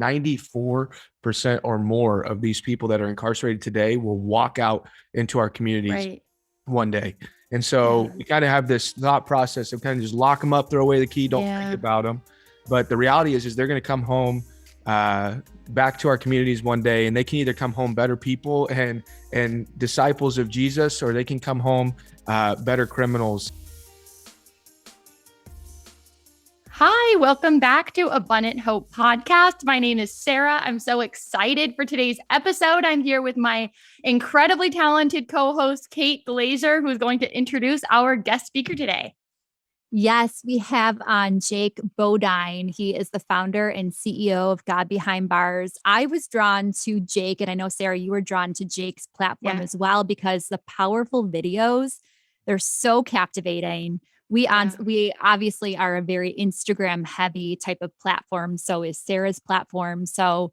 94% or more of these people that are incarcerated today will walk out into our communities Right. one day. And so we kind of have this thought process of kind of just lock them up, throw away the key, don't think about them. But the reality is they're going to come home back to our communities one day, and they can either come home better people and disciples of Jesus, or they can come home better criminals. Hi, welcome back to Abundant Hope Podcast. My name is Sarah. I'm so excited for today's episode. I'm here with my incredibly talented co-host, Kate Glazer, who's going to introduce our guest speaker today. Yes, we have on Jake Bodine. He is the founder and CEO of God Behind Bars. I was drawn to Jake, and I know, Sarah, you were drawn to Jake's platform as well, because the powerful videos, they're so captivating. We obviously are a very Instagram heavy type of platform. So is Sarah's platform. So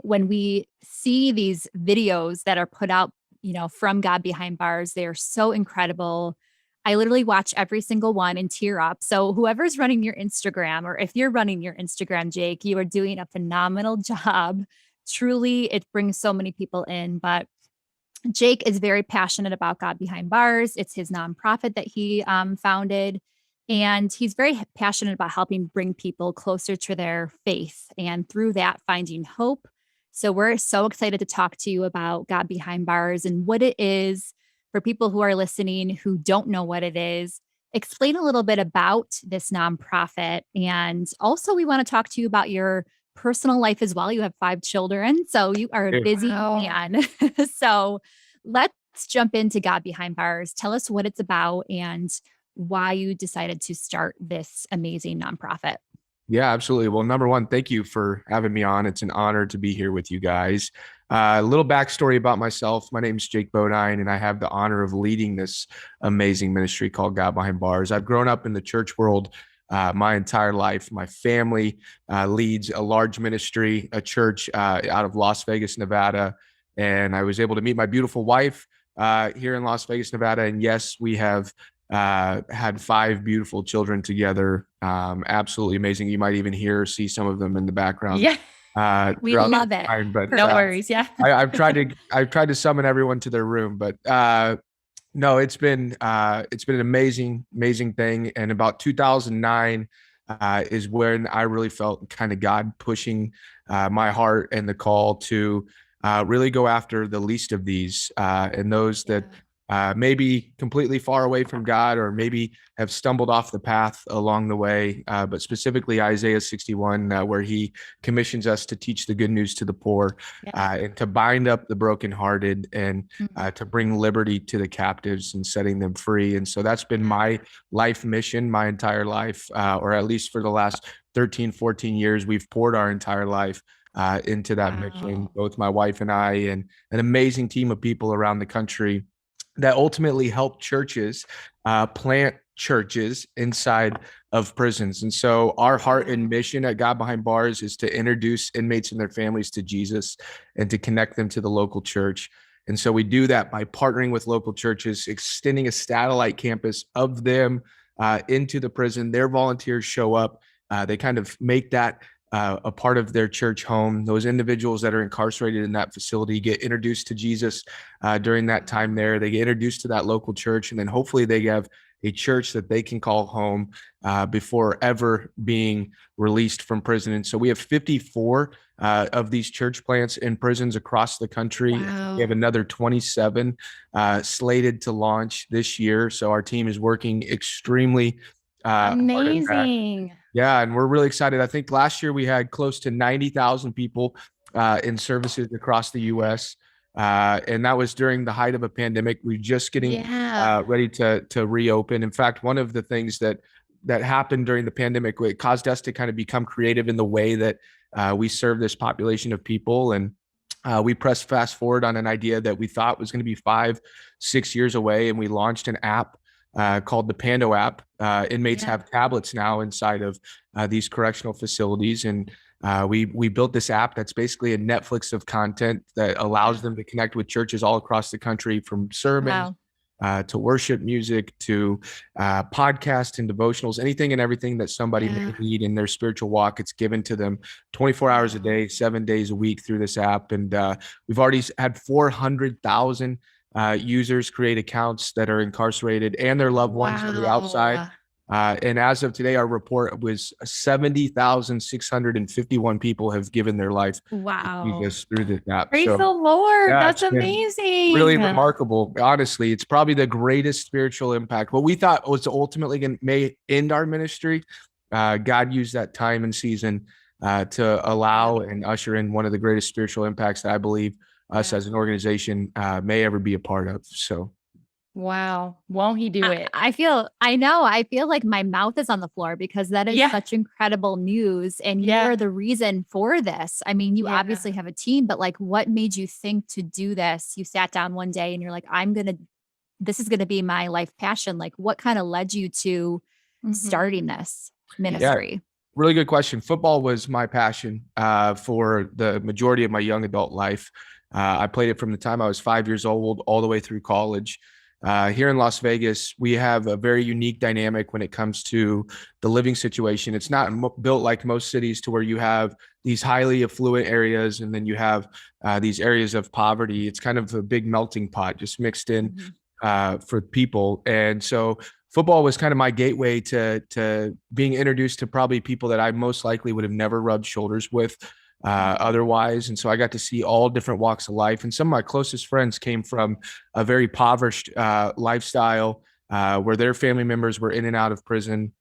when we see these videos that are put out, from God Behind Bars, they are so incredible. I literally watch every single one and tear up. So whoever's running your Instagram, or if you're running your Instagram, Jake, you are doing a phenomenal job. Truly, it brings so many people in. But Jake is very passionate about God Behind Bars. It's his nonprofit that he founded. And he's very passionate about helping bring people closer to their faith, and through that, finding hope. So we're so excited to talk to you about God Behind Bars and what it is. For people who are listening who don't know what it is, explain a little bit about this nonprofit. And also, we want to talk to you about your personal life as well. You have 5 children, so you are a busy man. So let's jump into God Behind Bars. Tell us what it's about and why you decided to start this amazing nonprofit. Yeah, absolutely. Well, number one, thank you for having me on. It's an honor to be here with you guys. A little backstory about myself. My name is Jake Bodine, and I have the honor of leading this amazing ministry called God Behind Bars. I've grown up in the church world my entire life. My family leads a large ministry, a church out of Las Vegas, Nevada. And I was able to meet my beautiful wife here in Las Vegas, Nevada. And yes, we have had 5 beautiful children together. Absolutely amazing. You might even hear or see some of them in the background. Yeah. We love it. But no worries. Yeah. I've tried to summon everyone to their room, but no, it's been an amazing thing. And about 2009 is when I really felt kind of God pushing my heart and the call to really go after the least of these and those that maybe completely far away from God, or maybe have stumbled off the path along the way. But specifically Isaiah 61, where he commissions us to teach the good news to the poor, and to bind up the brokenhearted, and to bring liberty to the captives and setting them free. And so that's been my life mission, my entire life, or at least for the last 13, 14 years, we've poured our entire life into that mission, both my wife and I, and an amazing team of people around the country that ultimately help churches plant churches inside of prisons. And so our heart and mission at God Behind Bars is to introduce inmates and their families to Jesus and to connect them to the local church. And so we do that by partnering with local churches, extending a satellite campus of them into the prison. Their volunteers show up. They kind of make that a part of their church home. Those individuals that are incarcerated in that facility get introduced to Jesus during that time there. They get introduced to that local church, and then hopefully they have a church that they can call home before ever being released from prison. And so we have 54 of these church plants in prisons across the country. Wow. We have another 27 slated to launch this year. So our team is working extremely amazing. Yeah, and we're really excited. I think last year we had close to 90,000 people in services across the U.S., and that was during the height of a pandemic. We're just getting ready to reopen. In fact, one of the things that happened during the pandemic, it caused us to kind of become creative in the way that we serve this population of people. And we pressed fast forward on an idea that we thought was going to be 5-6 years away, and we launched an app called the Pando app. Inmates have tablets now inside of these correctional facilities. And we built this app that's basically a Netflix of content that allows them to connect with churches all across the country, from sermons to worship music, to podcasts and devotionals, anything and everything that somebody may need in their spiritual walk. It's given to them 24 hours a day, 7 days a week through this app. And we've already had 400,000 users create accounts that are incarcerated and their loved ones on the outside. And as of today, our report was 70,651 people have given their life to Jesus through this app. Praise the Lord. Yeah, that's amazing. Really remarkable. Honestly, it's probably the greatest spiritual impact. What we thought was ultimately may end our ministry, God used that time and season to allow and usher in one of the greatest spiritual impacts that I believe us as an organization may ever be a part of. So. Wow. Won't he do it? I feel like my mouth is on the floor because that is such incredible news. And you are the reason for this. I mean, you obviously have a team, but like, what made you think to do this? You sat down one day and you're like, this is going to be my life passion. Like, what kind of led you to starting this ministry? Yeah, really good question. Football was my passion for the majority of my young adult life. I played it from the time I was 5 years old all the way through college. Here in Las Vegas, we have a very unique dynamic when it comes to the living situation. It's not built like most cities to where you have these highly affluent areas and then you have these areas of poverty. It's kind of a big melting pot just mixed in for people. And so football was kind of my gateway to being introduced to probably people that I most likely would have never rubbed shoulders with otherwise. And so I got to see all different walks of life. And some of my closest friends came from a very impoverished lifestyle where their family members were in and out of prison.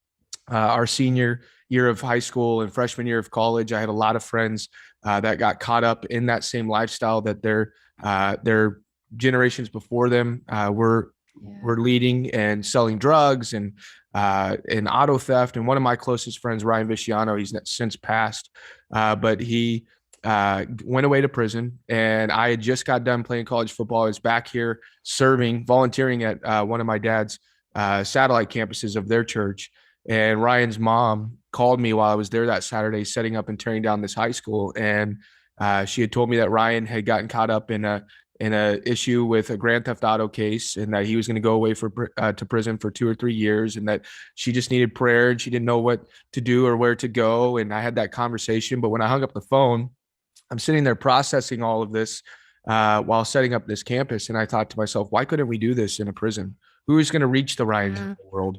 Our senior year of high school and freshman year of college, I had a lot of friends that got caught up in that same lifestyle that their generations before them were leading, and selling drugs and auto theft. And one of my closest friends, Ryan Visciano, he's since passed, but he went away to prison. And I had just got done playing college football. I was back here volunteering at one of my dad's satellite campuses of their church. And Ryan's mom called me while I was there that Saturday, setting up and tearing down this high school. And she had told me that Ryan had gotten caught up in a issue with a grand theft auto case, and that he was going to go away to prison for 2 or 3 years, and that she just needed prayer and she didn't know what to do or where to go. And I had that conversation, but when I hung up the phone, I'm sitting there processing all of this while setting up this campus. And I thought to myself, why couldn't we do this in a prison? Who is going to reach the Ryans in the world?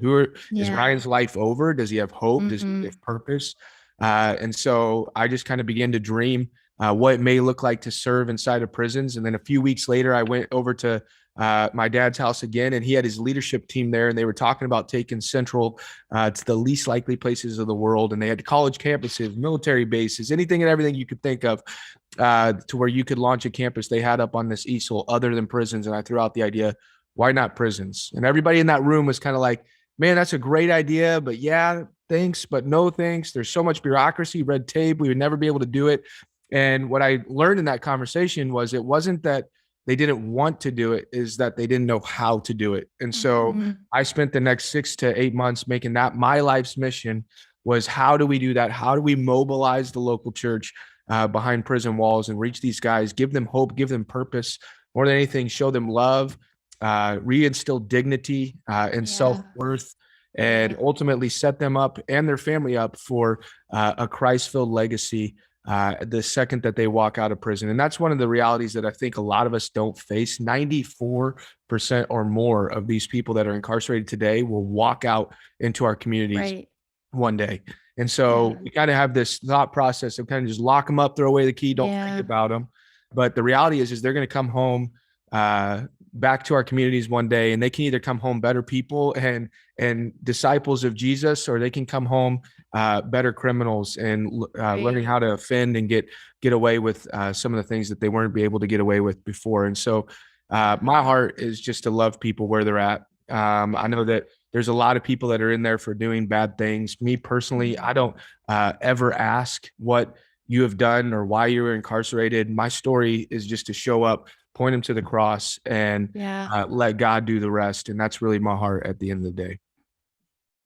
Is Ryan's life over? Does he have hope? Does he have purpose? And so I just kind of began to dream what it may look like to serve inside of prisons. And then a few weeks later, I went over to my dad's house again, and he had his leadership team there, and they were talking about taking Central to the least likely places of the world. And they had college campuses, military bases, anything and everything you could think of to where you could launch a campus they had up on this easel other than prisons. And I threw out the idea, why not prisons? And everybody in that room was kind of like, man, that's a great idea, but yeah, thanks, but no thanks. There's so much bureaucracy, red tape. We would never be able to do it. And what I learned in that conversation was it wasn't that they didn't want to do it, is that they didn't know how to do it. And so I spent the next 6 to 8 months making that my life's mission was, how do we do that? How do we mobilize the local church behind prison walls and reach these guys, give them hope, give them purpose, more than anything, show them love, reinstill dignity and self-worth, and ultimately set them up and their family up for a Christ-filled legacy the second that they walk out of prison. And that's one of the realities that I think a lot of us don't face. 94% or more of these people that are incarcerated today will walk out into our communities one day. And so we kind of have this thought process of kind of just lock them up, throw away the key, don't think about them. But the reality is they're going to come home back to our communities one day, and they can either come home better people and disciples of Jesus, or they can come home better criminals and learning how to offend and get away with some of the things that they weren't able to get away with before. And so my heart is just to love people where they're at. I know that there's a lot of people that are in there for doing bad things. Me personally, I don't ever ask what you have done or why you were incarcerated. My story is just to show up, point them to the cross, and let God do the rest. And that's really my heart at the end of the day.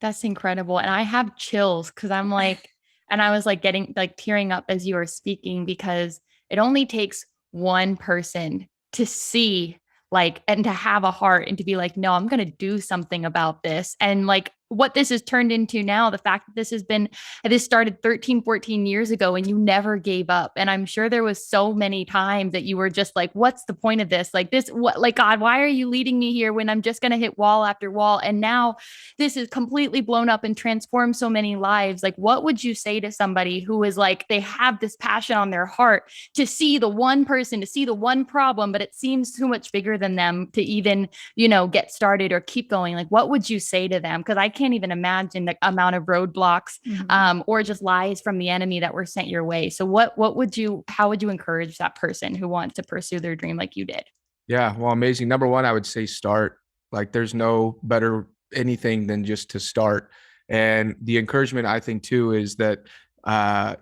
That's incredible. And I have chills because I'm like, and I was like getting like tearing up as you were speaking, because it only takes one person to see like, and to have a heart and to be like, no, I'm going to do something about this. And like what this has turned into now, the fact that this started 13, 14 years ago and you never gave up. And I'm sure there was so many times that you were just like, what's the point of this? Like this, what, like, God, why are you leading me here when I'm just going to hit wall after wall? And now this is completely blown up and transformed so many lives. Like, what would you say to somebody who is like, they have this passion on their heart to see the one person, to see the one problem, but it seems too much bigger than them to even, get started or keep going? Like, what would you say to them? Because I can't even imagine the amount of roadblocks or just lies from the enemy that were sent your way. So how would you encourage that person who wants to pursue their dream like you did? Yeah, well, amazing. Number one, I would say start. Like there's no better anything than just to start. And the encouragement I think too is that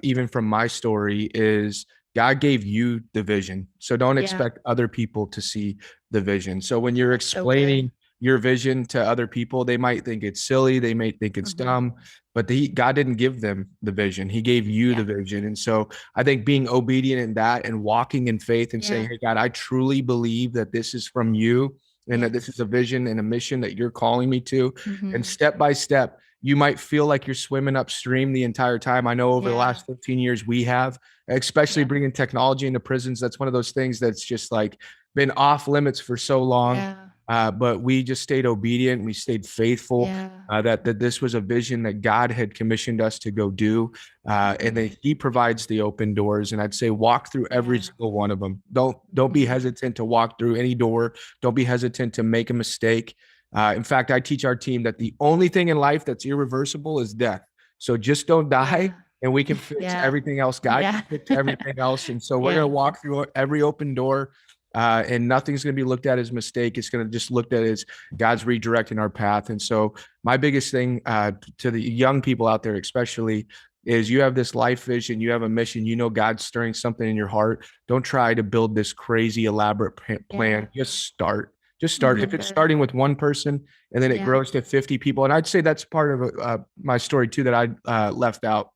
even from my story is God gave you the vision. So don't expect other people to see the vision. So when you're explaining your vision to other people, they might think it's silly, they may think it's dumb, but God didn't give them the vision. He gave you the vision. And so I think being obedient in that and walking in faith and saying, hey, God, I truly believe that this is from you and that this is a vision and a mission that you're calling me to. And step by step, you might feel like you're swimming upstream the entire time. I know over the last 15 years we have, especially bringing technology into prisons. That's one of those things that's just like been off limits for so long. But we just stayed obedient. We stayed faithful, that this was a vision that God had commissioned us to go do. And that he provides the open doors. And I'd say walk through every single one of them. Don't be hesitant to walk through any door. Don't be hesitant to make a mistake. In fact, I teach our team that the only thing in life that's irreversible is death. So just don't die and we can fix everything else. God can fix everything else. And so we're going to walk through every open door. And nothing's going to be looked at as mistake. It's going to just looked at as God's redirecting our path. And so my biggest thing to the young people out there, especially, is you have this life vision, you have a mission, God's stirring something in your heart. Don't try to build this crazy elaborate plan. Just start. If it's starting with one person and then it grows to 50 people. And I'd say that's part of my story too, that I left out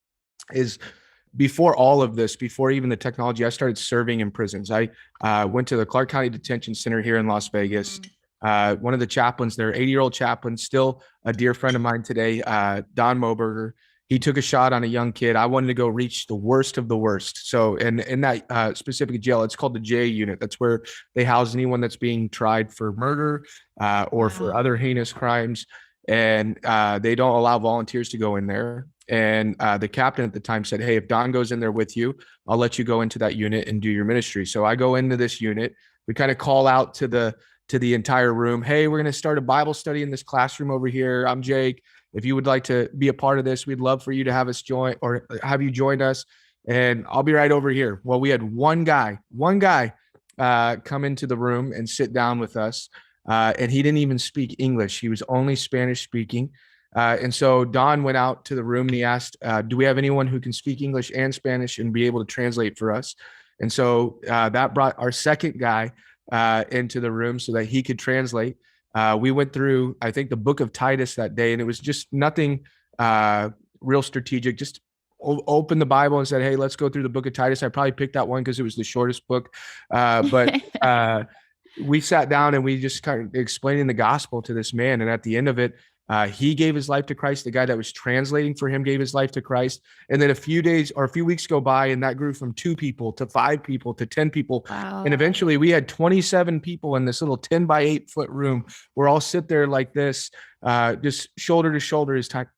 is before all of this, before even the technology, I started serving in prisons. I went to the Clark County Detention Center here in Las Vegas. One of the chaplains there, 80-year-old chaplain, still a dear friend of mine today, Don Moberger. He took a shot on a young kid. I wanted to go reach the worst of the worst. So in that specific jail, it's called the J unit. That's where they house anyone that's being tried for murder or for other heinous crimes. And they don't allow volunteers to go in there. And the captain at the time said, hey, if Don goes in there with you, I'll let you go into that unit and do your ministry. So I go into this unit. We kind of call out to the entire room. Hey, we're going to start a Bible study in this classroom over here. I'm Jake. If you would like to be a part of this, we'd love for you to have us join or have you join us. And I'll be right over here. Well, we had one guy come into the room and sit down with us. And he didn't even speak English. He was only Spanish speaking. And so Don went out to the room and he asked, do we have anyone who can speak English and Spanish and be able to translate for us? And so that brought our second guy into the room so that he could translate. We went through, I think, the book of Titus that day, and it was just nothing real strategic. Just opened the Bible and said, hey, let's go through the book of Titus. I probably picked that one because it was the shortest book. But we sat down and we just kind of explaining the gospel to this man. And at the end of it, he gave his life to Christ. The guy that was translating for him gave his life to Christ. And then a few weeks go by, and that grew from 2 people to 5 people to 10 people. Wow. And eventually we had 27 people in this little 10 by 8 foot room. We're all sit there like this, just shoulder to shoulder, as tight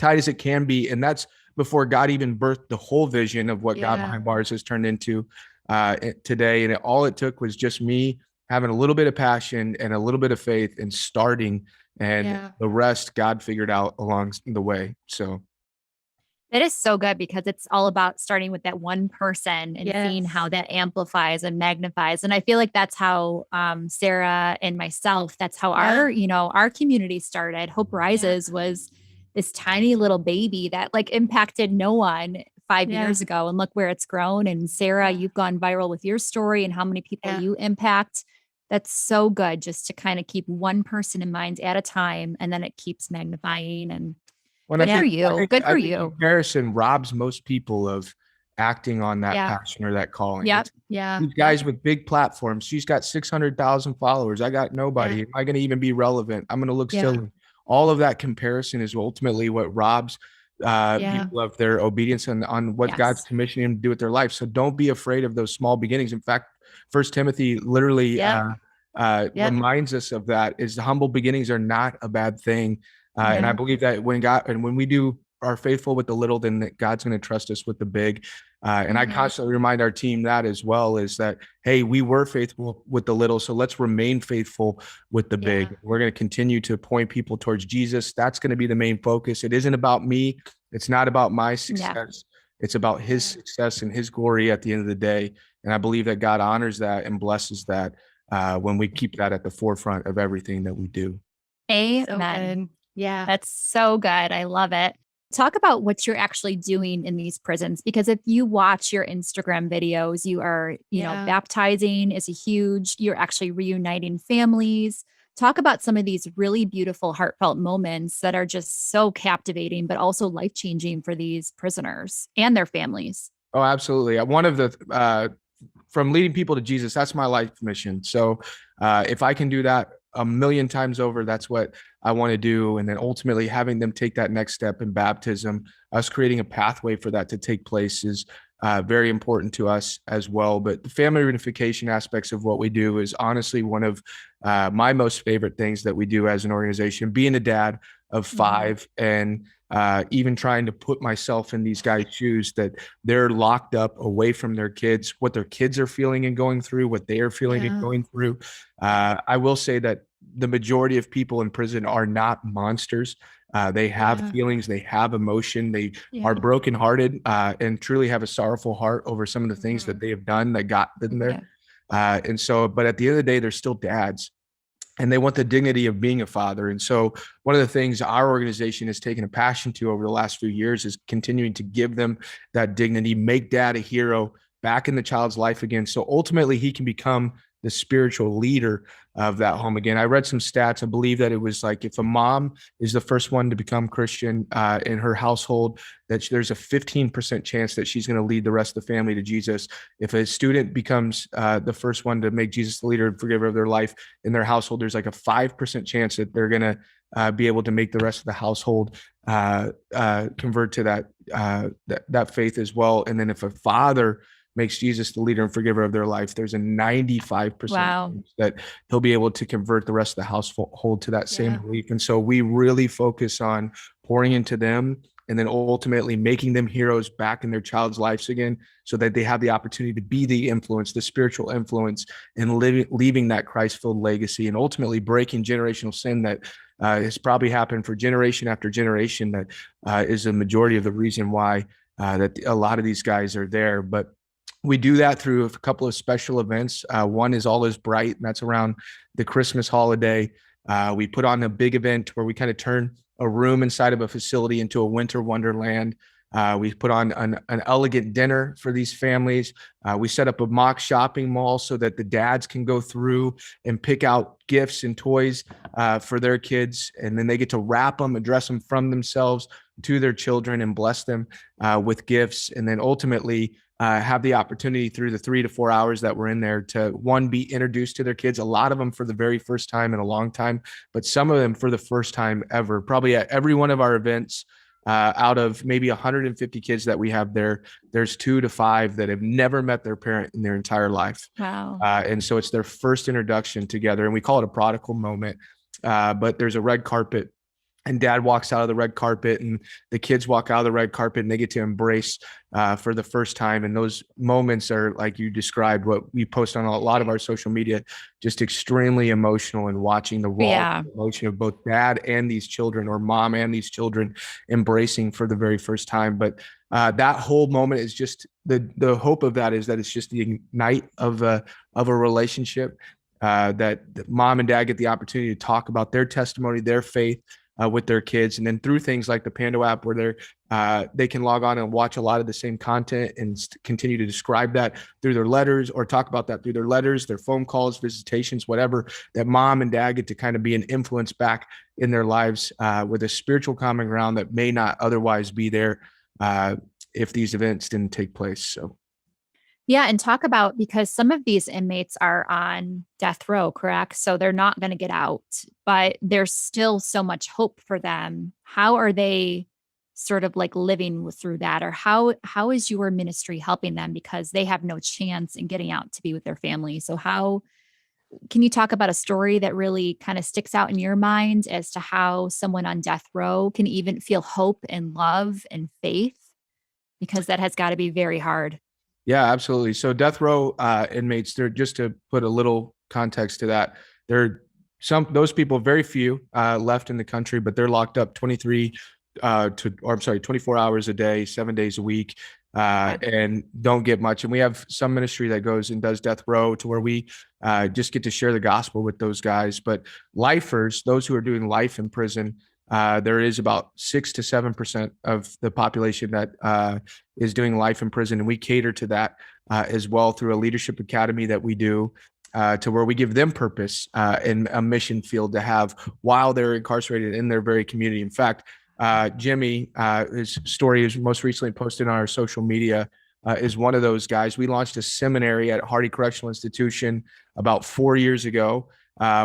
as it can be. And that's before God even birthed the whole vision of what God Behind Bars has turned into today. And all it took was just me having a little bit of passion and a little bit of faith and starting, and the rest God figured out along the way. So that is so good, because it's all about starting with that one person and seeing how that amplifies and magnifies. And I feel like that's how Sarah and myself, that's how our community started. Hope Rises was this tiny little baby that like impacted no one 5 years ago. And look where it's grown. And Sarah, you've gone viral with your story and how many people you impact. That's so good, just to kind of keep one person in mind at a time, and then it keeps magnifying. And good for you. Good for you. Comparison robs most people of acting on that Yeah. passion or that calling. Yep. It's Yeah. these guys with big platforms. She's got 600,000 followers. I got nobody. Yeah. Am I going to even be relevant? I'm going to look Yeah. silly. All of that comparison is ultimately what robs Yeah. people of their obedience and on what God's Yes. commissioning them to do with their life. So don't be afraid of those small beginnings. In fact, First Timothy literally Yep. Yep. reminds us of that. Is the humble beginnings are not a bad thing, and I Yeah. believe that when we do are faithful with the little, then that God's going to trust us with the big. And I Mhm. constantly remind our team that as well, is that, hey, we were faithful with the little, so let's remain faithful with the big. Yeah. We're going to continue to point people towards Jesus. That's going to be the main focus. It isn't about me. It's not about my success. It's about his Yeah. success and his glory at the end of the day. And I believe that God honors that and blesses that when we keep that at the forefront of everything that we do. Amen. So good. Yeah. That's so good. I love it. Talk about what you're actually doing in these prisons, because if you watch your Instagram videos, you are, Yeah. baptizing is a huge, you're actually reuniting families. Talk about some of these really beautiful, heartfelt moments that are just so captivating, but also life-changing for these prisoners and their families. Oh, absolutely. One of the from leading people to Jesus, that's my life mission. So if I can do that a million times over, that's what I want to do. And then ultimately having them take that next step in baptism, us creating a pathway for that to take place is very important to us as well. But the family reunification aspects of what we do is honestly one of my most favorite things that we do as an organization. Being a dad of 5 and even trying to put myself in these guys' shoes, that they're locked up away from their kids, what their kids are feeling and going through, what they are feeling and going through. I will say that the majority of people in prison are not monsters. They have feelings, they have emotion, they are brokenhearted and truly have a sorrowful heart over some of the things that they have done that got them there. And so, but at the end of the day, they're still dads. And they want the dignity of being a father. And so one of the things our organization has taken a passion to over the last few years is continuing to give them that dignity, make dad a hero back in the child's life again. So ultimately he can become the spiritual leader of that home again. I read some stats. I believe that it was like if a mom is the first one to become Christian in her household, that there's a 15% chance that she's going to lead the rest of the family to Jesus. If a student becomes the first one to make Jesus the leader and forgiver of their life in their household, there's like a 5% chance that they're going to be able to make the rest of the household convert to that faith as well. And then if a father makes Jesus the leader and forgiver of their life, there's a 95% chance that he'll be able to convert the rest of the household to that same belief. And so we really focus on pouring into them and then ultimately making them heroes back in their child's lives again, so that they have the opportunity to be the influence, the spiritual influence, and leaving that Christ-filled legacy and ultimately breaking generational sin that has probably happened for generation after generation. That is a majority of the reason why that a lot of these guys are there. But we do that through a couple of special events. One is All Is Bright, and that's around the Christmas holiday. We put on a big event where we kind of turn a room inside of a facility into a winter wonderland. We put on an elegant dinner for these families. We set up a mock shopping mall so that the dads can go through and pick out gifts and toys for their kids. And then they get to wrap them, address them from themselves to their children and bless them with gifts. And then ultimately have the opportunity through the 3 to 4 hours that we're in there to, one, be introduced to their kids, a lot of them for the very first time in a long time, but some of them for the first time ever. Probably at every one of our events, out of maybe 150 kids that we have there, there's 2 to 5 that have never met their parent in their entire life. Wow. And so it's their first introduction together, and we call it a prodigal moment. But there's a red carpet, and dad walks out of the red carpet and the kids walk out of the red carpet and they get to embrace for the first time. And those moments are, like you described, what we post on a lot of our social media, just extremely emotional, and watching the raw emotion of both dad and these children, or mom and these children, embracing for the very first time. But that whole moment is just the hope of that is that it's just the ignite of a relationship, that mom and dad get the opportunity to talk about their testimony, their faith, with their kids. And then through things like the Pando app, where they can log on and watch a lot of the same content and continue to describe that through their letters, or talk about that through their letters, their phone calls, visitations, whatever, that mom and dad get to kind of be an influence back in their lives with a spiritual common ground that may not otherwise be there if these events didn't take place. So. Yeah. And talk about, because some of these inmates are on death row, correct? So they're not going to get out, but there's still so much hope for them. How are they sort of like living through that? Or how is your ministry helping them, because they have no chance in getting out to be with their family? So how can you talk about a story that really kind of sticks out in your mind as to how someone on death row can even feel hope and love and faith? Because that has got to be very hard. Yeah, absolutely. So death row inmates, they're, just to put a little context to that, those people, very few left in the country, but they're locked up 24 hours a day, 7 days a week, and don't get much. And we have some ministry that goes and does death row to where we just get to share the gospel with those guys. But lifers, those who are doing life in prison, there is about 6 to 7% of the population that is doing life in prison. And we cater to that as well through a leadership academy that we do to where we give them purpose in a mission field to have while they're incarcerated in their very community. In fact, Jimmy, his story is most recently posted on our social media, is one of those guys. We launched a seminary at Hardy Correctional Institution about 4 years ago.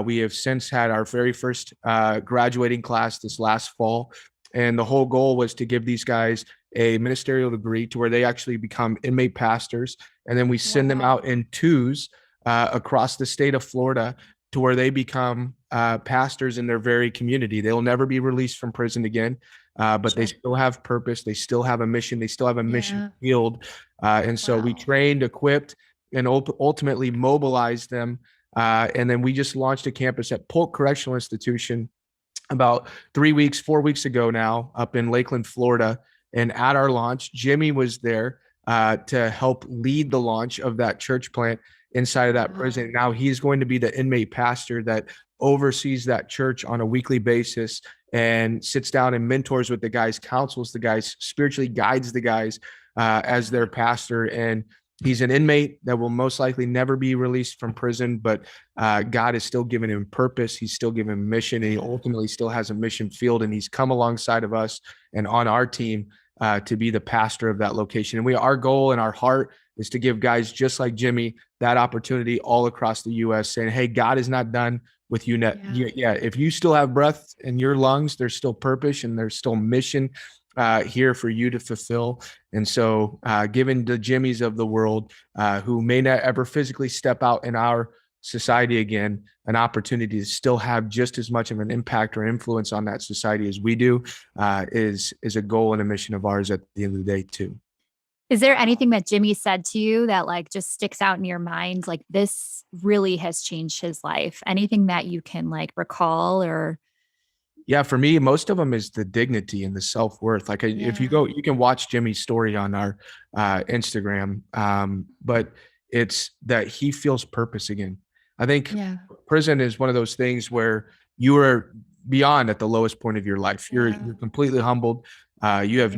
We have since had our very first graduating class this last fall. And the whole goal was to give these guys a ministerial degree to where they actually become inmate pastors. And then we send them out in twos across the state of Florida to where they become pastors in their very community. They'll never be released from prison again, but they still have purpose. They still have a mission. They still have a mission field. And so we trained, equipped, and ultimately mobilized them. And then we just launched a campus at Polk Correctional Institution about 4 weeks ago now, up in Lakeland, Florida. And at our launch, Jimmy was there to help lead the launch of that church plant inside of that prison. Now he's going to be the inmate pastor that oversees that church on a weekly basis and sits down and mentors with the guys, counsels the guys, spiritually guides the guys as their pastor. And he's an inmate that will most likely never be released from prison, but God is still giving him purpose. He's still giving him mission, and he ultimately still has a mission field. And he's come alongside of us and on our team to be the pastor of that location. And our goal and our heart is to give guys just like Jimmy that opportunity all across the U.S. saying, hey, God is not done with you. If you still have breath in your lungs, there's still purpose and there's still mission here for you to fulfill. And so given the Jimmys of the world who may not ever physically step out in our society again, an opportunity to still have just as much of an impact or influence on that society as we do is a goal and a mission of ours at the end of the day too. Is there anything that Jimmy said to you that like just sticks out in your mind? Like this really has changed his life. Anything that you can like recall or? Yeah, for me, most of them is the dignity and the self-worth. Like if you go, you can watch Jimmy's story on our Instagram, but it's that he feels purpose again. I think prison is one of those things where you are beyond at the lowest point of your life. You're completely humbled. You have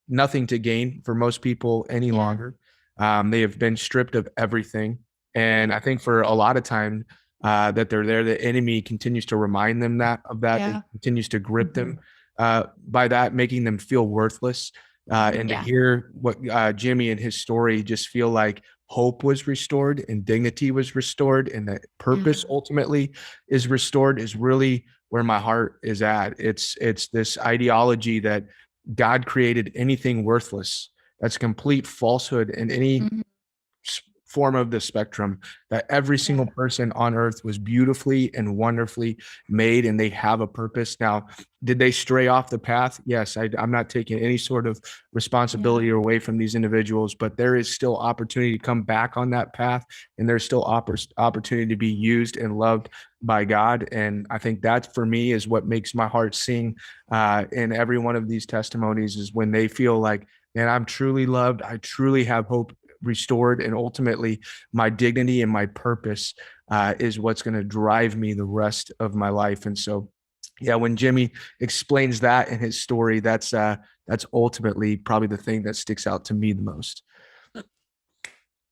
nothing to gain for most people any longer. They have been stripped of everything. And I think for a lot of time that they're there, the enemy continues to remind them of that. It continues to grip them by that, making them feel worthless. And to hear what Jimmy and his story just feel like hope was restored and dignity was restored and that purpose ultimately is restored is really where my heart is at. It's this ideology that God created anything worthless. That's complete falsehood in any form of the spectrum, that every single person on earth was beautifully and wonderfully made and they have a purpose. Now, did they stray off the path? Yes, I'm not taking any sort of responsibility away from these individuals, but there is still opportunity to come back on that path, and there's still opportunity to be used and loved by God. And I think that for me is what makes my heart sing in every one of these testimonies, is when they feel like, man, I'm truly loved. I truly have hope restored, and ultimately my dignity and my purpose is what's going to drive me the rest of my life. And so when Jimmy explains that in his story, that's ultimately probably the thing that sticks out to me the most.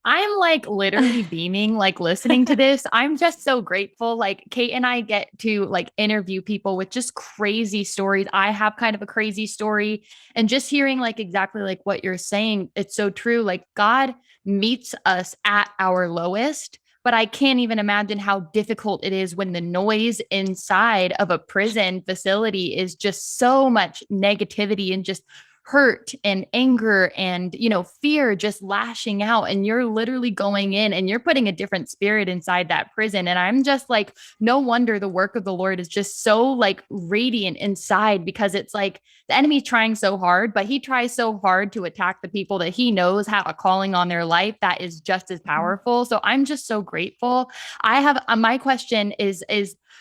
I'm like literally beaming, like listening to this. I'm just so grateful. Like Kate and I get to like interview people with just crazy stories. I have kind of a crazy story, and just hearing like exactly like what you're saying, it's so true. Like God meets us at our lowest. But I can't even imagine how difficult it is when the noise inside of a prison facility is just so much negativity and just hurt and anger and fear just lashing out, and you're literally going in and you're putting a different spirit inside that prison. And I'm just like, no wonder the work of the Lord is just so like radiant inside, because it's like the enemy's trying so hard, but he tries so hard to attack the people that he knows have a calling on their life that is just as powerful. So I'm just so grateful. I have my question is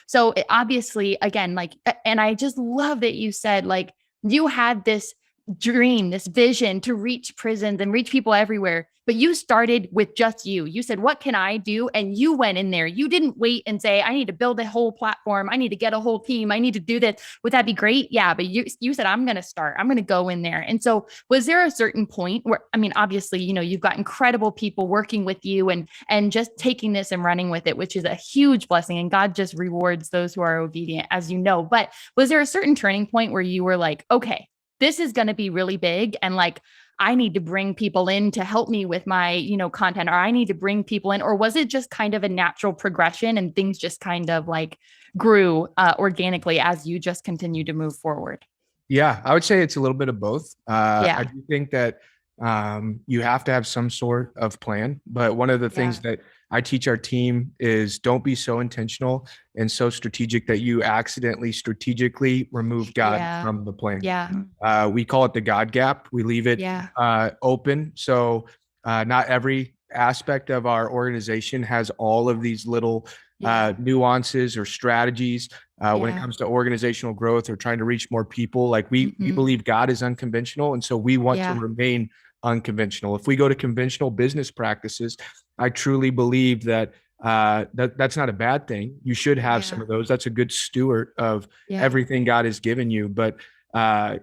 so obviously again, like, and I just love that you said like you had this dream, this vision to reach prisons and reach people everywhere. But you started with just you. You said, what can I do? And you went in there. You didn't wait and say, I need to build a whole platform. I need to get a whole team. I need to do this. Would that be great? Yeah. But you said, I'm going to start. I'm going to go in there. And so was there a certain point where, I mean, obviously, you've got incredible people working with you and just taking this and running with it, which is a huge blessing. And God just rewards those who are obedient, as you know. But was there a certain turning point where you were like, okay, this is going to be really big, and like I need to bring people in to help me with my content, or I need to bring people in? Or was it just kind of a natural progression and things just kind of like grew organically as you just continued to move forward? Yeah, I would say it's a little bit of both. Yeah. I do think that you have to have some sort of plan. But one of the things that I teach our team is don't be so intentional and so strategic that you accidentally strategically remove God from the plan. Yeah. We call it the God gap. We leave it open. So not every aspect of our organization has all of these little nuances or strategies when it comes to organizational growth or trying to reach more people. Like we believe God is unconventional. And so we want to remain unconventional. If we go to conventional business practices, I truly believe that that's not a bad thing. You should have some of those. That's a good steward of everything God has given you. But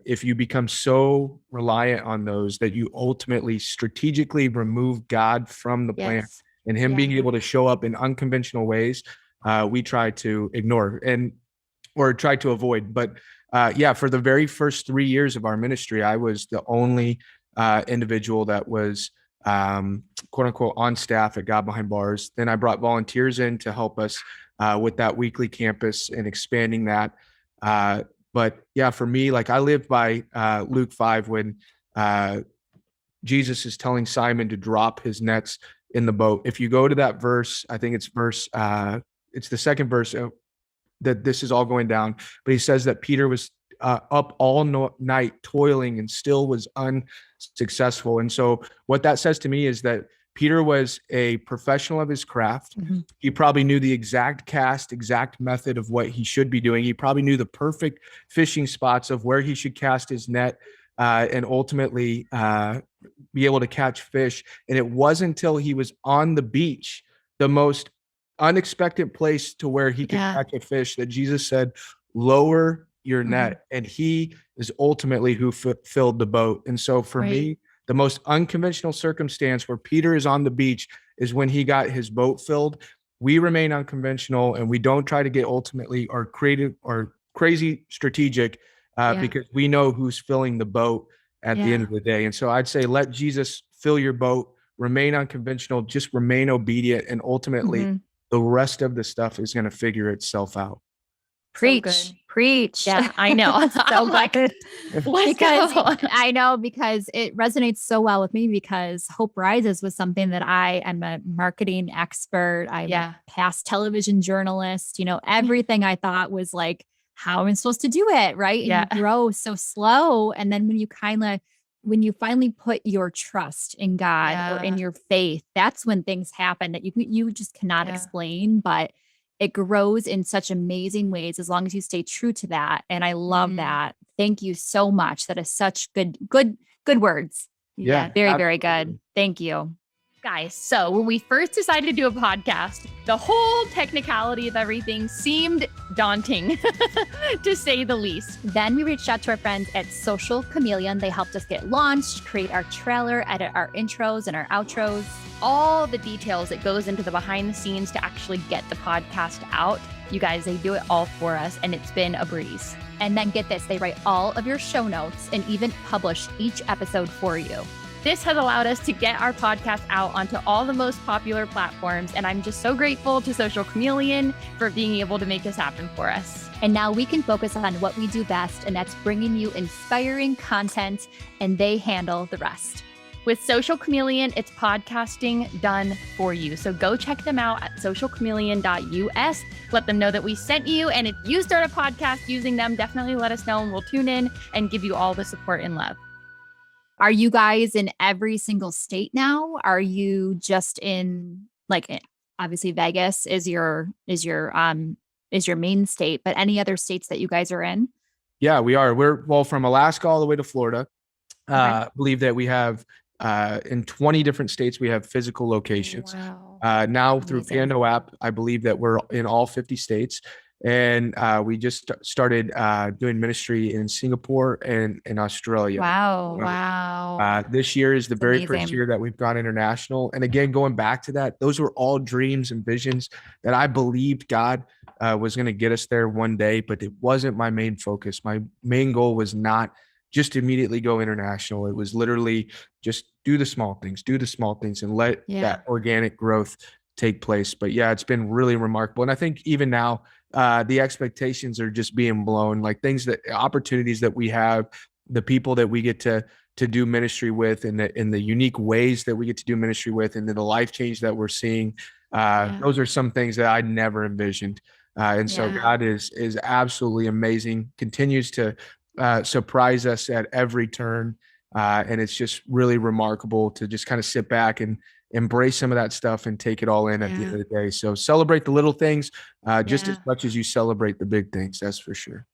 if you become so reliant on those that you ultimately strategically remove God from the plan and him being able to show up in unconventional ways, we try to ignore or try to avoid. But for the very first 3 years of our ministry, I was the only individual that was quote unquote on staff at God Behind Bars. Then I brought volunteers in to help us with that weekly campus and expanding that. But for me, like I live by Luke 5 when Jesus is telling Simon to drop his nets in the boat. If you go to that verse, I think it's it's the second verse that this is all going down. But he says that Peter was up all night toiling and still was unsuccessful. And so what that says to me is that Peter was a professional of his craft. He probably knew the exact cast, exact method of what he should be doing. He probably knew the perfect fishing spots of where he should cast his net and ultimately be able to catch fish. And it wasn't until he was on the beach, the most unexpected place to where he could catch a fish, that Jesus said, lower your net. And he is ultimately who filled the boat. And so for me, the most unconventional circumstance where Peter is on the beach is when he got his boat filled. We remain unconventional and we don't try to get ultimately or creative or crazy strategic because we know who's filling the boat at the end of the day. And so I'd say, let Jesus fill your boat, remain unconventional, just remain obedient. And ultimately the rest of the stuff is going to figure itself out. Preach. Yeah, I know. So like, good. because I know, because it resonates so well with me, because Hope Rises was something that I am a marketing expert. I'm a past television journalist. Everything I thought was like, how am I supposed to do it? Right. And you grow so slow. And then when you finally put your trust in God or in your faith, that's when things happen that you just cannot explain, but it grows in such amazing ways as long as you stay true to that. And I love that. Thank you so much. That is such good words. Yeah. Very, absolutely. very good. Thank you. Guys, so when we first decided to do a podcast, the whole technicality of everything seemed daunting, to say the least. Then we reached out to our friends at Social Chameleon. They helped us get launched, create our trailer, edit our intros and our outros. All the details that goes into the behind the scenes to actually get the podcast out. You guys, they do it all for us, and it's been a breeze. And then get this, they write all of your show notes and even publish each episode for you. This has allowed us to get our podcast out onto all the most popular platforms, and I'm just so grateful to Social Chameleon for being able to make this happen for us. And now we can focus on what we do best, and that's bringing you inspiring content, and they handle the rest. With Social Chameleon, it's podcasting done for you. So go check them out at socialchameleon.us. Let them know that we sent you. And if you start a podcast using them, definitely let us know and we'll tune in and give you all the support and love. Are you guys in every single state now? Are you just in, like, obviously Vegas is your main state, but any other states that you guys are in? Yeah, we are. We're from Alaska all the way to Florida. Okay. I believe that we have in 20 different states, we have physical locations. Wow. Now through Amazing. Pando app, I believe that we're in all 50 states. And we just started doing ministry in Singapore and in Australia. Wow. Wow. This year is the very first amazing. year that we've gone international. And again, going back to that, those were all dreams and visions that I believed God was going to get us there one day, but it wasn't my main focus. My main goal was not just immediately go international. It was literally just do the small things and let that organic growth take place. But yeah, it's been really remarkable. And I think even now, the expectations are just being blown, like opportunities that we have, the people that we get to do ministry with, and the unique ways that we get to do ministry with, and then the life change that we're seeing. Those are some things that I never envisioned. And so God is absolutely amazing, continues to surprise us at every turn. And it's just really remarkable to just kind of sit back and embrace some of that stuff and take it all in at the end of the day. So celebrate the little things just as much as you celebrate the big things. That's for sure.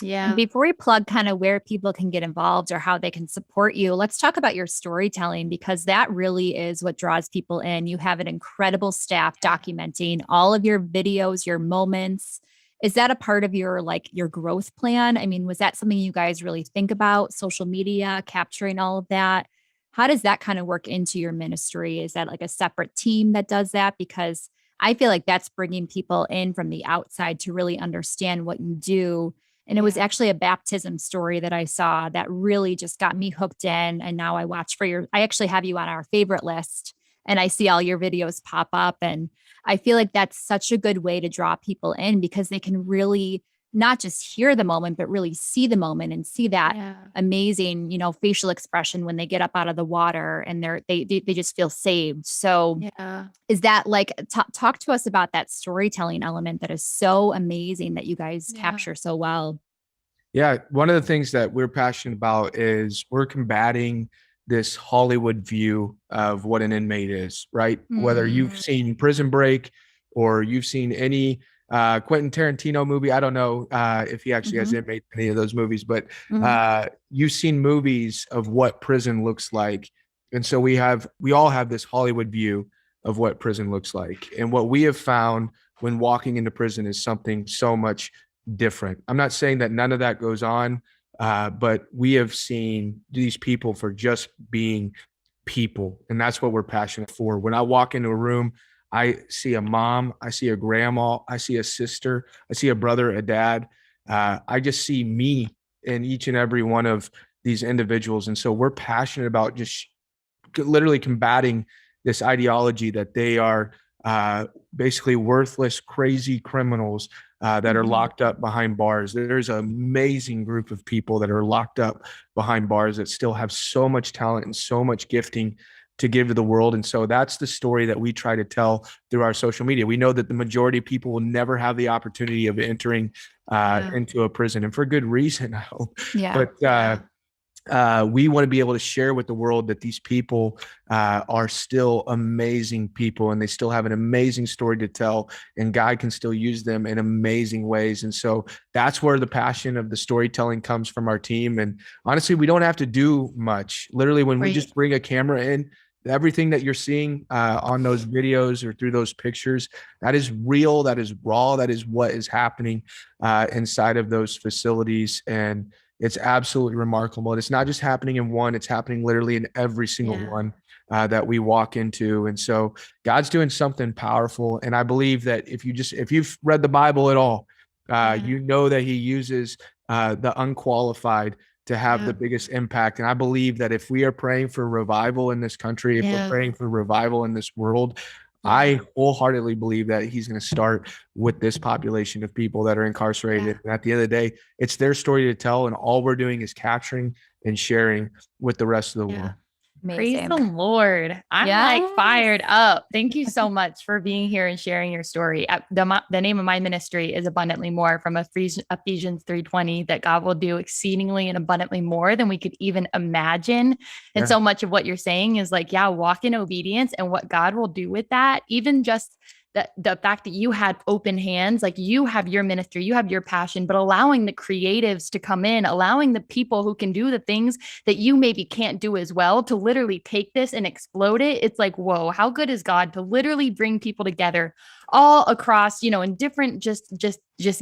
Yeah. And before we plug kind of where people can get involved or how they can support you, let's talk about your storytelling, because that really is what draws people in. You have an incredible staff documenting all of your videos, your moments. Is that a part of your growth plan? I mean, was that something you guys really think about, social media, capturing all of that? How does that kind of work into your ministry? Is that like a separate team that does that? Because I feel like that's bringing people in from the outside to really understand what you do. And it was actually a baptism story that I saw that really just got me hooked in. And now I watch I actually have you on our favorite list, and I see all your videos pop up. And I feel like that's such a good way to draw people in, because they can really not just hear the moment, but really see the moment and see that amazing, facial expression when they get up out of the water and they just feel saved. So is that talk to us about that storytelling element that is so amazing that you guys capture so well? Yeah. One of the things that we're passionate about is we're combating this Hollywood view of what an inmate is, right? Whether you've seen Prison Break or you've seen any Quentin Tarantino movie. I don't know if he actually has inmate in any of those movies, but you've seen movies of what prison looks like. And so we all have this Hollywood view of what prison looks like. And what we have found when walking into prison is something so much different. I'm not saying that none of that goes on, but we have seen these people for just being people. And that's what we're passionate for. When I walk into a room, I see a mom, I see a grandma, I see a sister, I see a brother, a dad. I just see me in each and every one of these individuals. And so we're passionate about just literally combating this ideology that they are basically worthless, crazy criminals that are locked up behind bars. There's an amazing group of people that are locked up behind bars that still have so much talent and so much gifting to give to the world. And so that's the story that we try to tell through our social media. We know that the majority of people will never have the opportunity of entering into a prison, and for good reason, I hope. But we want to be able to share with the world that these people are still amazing people, and they still have an amazing story to tell, and God can still use them in amazing ways. And so that's where the passion of the storytelling comes from our team. And honestly, we don't have to do much. Literally, when we just bring a camera in, everything that you're seeing on those videos or through those pictures, that is real, that is raw, that is what is happening inside of those facilities. And it's absolutely remarkable. And it's not just happening in one, it's happening literally in every single one that we walk into. And so God's doing something powerful. And I believe that if you've read the Bible at all, you know that he uses the unqualified to have the biggest impact. And I believe that if we are praying for revival in this country, if we're praying for revival in this world, I wholeheartedly believe that he's going to start with this population of people that are incarcerated. And at the end of the day, it's their story to tell. And all we're doing is capturing and sharing with the rest of the world. Praise Amazing. the Lord. I'm like fired up. Thank you so much for being here and sharing your story. The name of my ministry is Abundantly More, from Ephesians 3:20, that God will do exceedingly and abundantly more than we could even imagine. And so much of what you're saying is like, walk in obedience, and what God will do with that, even just the fact that you had open hands, like you have your ministry, you have your passion, but allowing the creatives to come in, allowing the people who can do the things that you maybe can't do as well to literally take this and explode it. It's like, whoa, how good is God to literally bring people together all across, in different just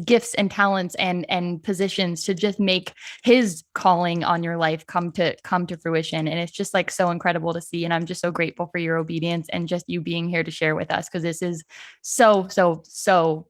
gifts and talents and positions to just make his calling on your life come to fruition. And it's just like so incredible to see. And I'm just so grateful for your obedience and just you being here to share with us, because this is so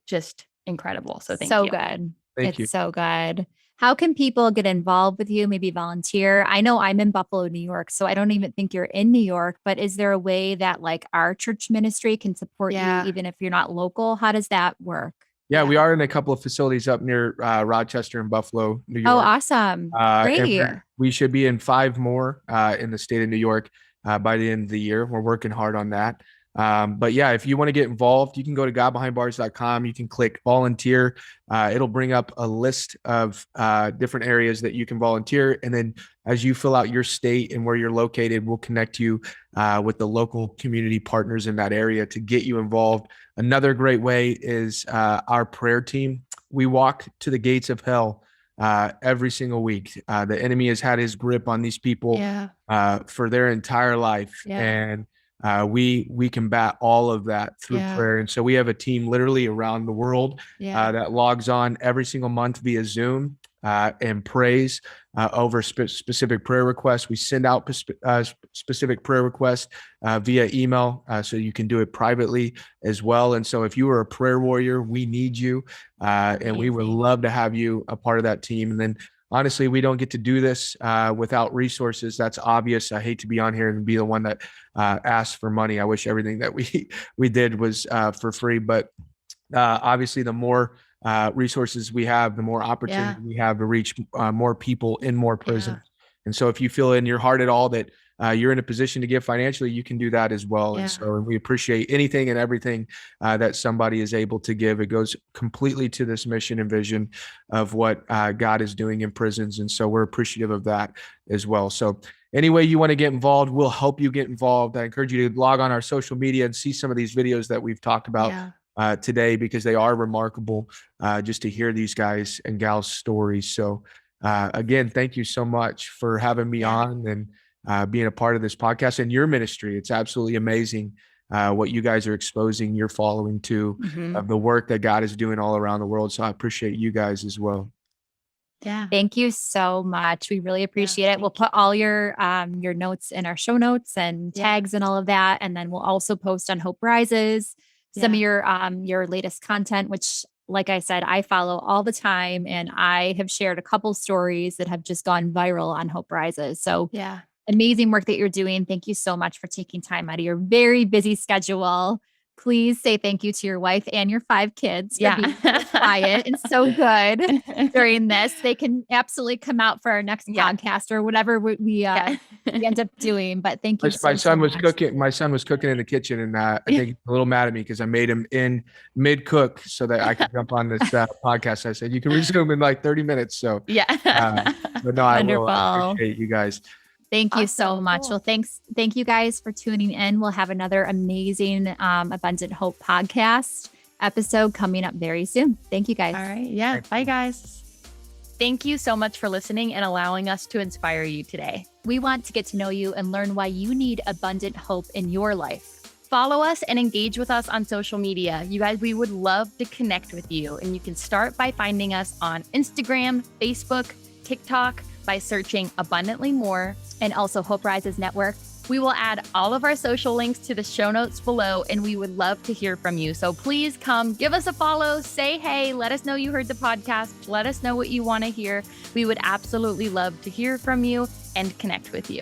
just incredible. So thank you. Good. Thank you. It's so good. How can people get involved with you? Maybe volunteer? I know I'm in Buffalo, New York, so I don't even think you're in New York, but is there a way that like our church ministry can support you even if you're not local? How does that work? Yeah, we are in a couple of facilities up near Rochester and Buffalo, New York. Oh, awesome. Great. We should be in 5 more in the state of New York by the end of the year. We're working hard on that. But yeah, if you want to get involved, you can go to godbehindbars.com. You can click volunteer. It'll bring up a list of different areas that you can volunteer. And then as you fill out your state and where you're located, we'll connect you with the local community partners in that area to get you involved. Another great way is our prayer team. We walk to the gates of hell every single week. The enemy has had his grip on these people for their entire life. And we combat all of that through prayer. And so we have a team literally around the world that logs on every single month via Zoom and prays over specific prayer requests. We send out specific prayer requests via email, so you can do it privately as well. And so if you are a prayer warrior, we need you, and we would love to have you a part of that team. And then honestly, we don't get to do this without resources. That's obvious. I hate to be on here and be the one that asks for money. I wish everything that we did was for free, but obviously the more resources we have, the more opportunity we have to reach more people in more prisons. And so if you feel in your heart at all that you're in a position to give financially, you can do that as well. And so we appreciate anything and everything that somebody is able to give. It goes completely to this mission and vision of what God is doing in prisons. And so we're appreciative of that as well. So any way you want to get involved, we'll help you get involved. I encourage you to log on our social media and see some of these videos that we've talked about today, because they are remarkable just to hear these guys and gals' stories. So again, thank you so much for having me on and being a part of this podcast and your ministry. It's absolutely amazing what you guys are exposing your following to of the work that God is doing all around the world. So I appreciate you guys as well. Yeah. Thank you so much. We really appreciate it. We'll put all your notes in our show notes and tags and all of that. And then we'll also post on Hope Rises some of your latest content, which, like I said, I follow all the time, and I have shared a couple stories that have just gone viral on Hope Rises. So amazing work that you're doing. Thank you so much for taking time out of your very busy schedule. Please say thank you to your wife and your 5 kids for being so quiet and so good during this. They can absolutely come out for our next podcast or whatever we end up doing. But thank you. My son was cooking. My son was cooking in the kitchen, and I think he's a little mad at me because I made him in mid cook so that I could jump on this podcast. I said you can resume in like 30 minutes. So but no, I will. I appreciate you guys. Thank you so much. Cool. Well, thank you guys for tuning in. We'll have another amazing Abundant Hope podcast episode coming up very soon. Thank you guys. All right. Yeah. Bye, guys. Thank you so much for listening and allowing us to inspire you today. We want to get to know you and learn why you need abundant hope in your life. Follow us and engage with us on social media. You guys, we would love to connect with you. And you can start by finding us on Instagram, Facebook, TikTok by searching Abundantly More. And also Hope Rises Network. We will add all of our social links to the show notes below, and we would love to hear from you. So please come give us a follow, say hey, let us know you heard the podcast, let us know what you want to hear. We would absolutely love to hear from you and connect with you.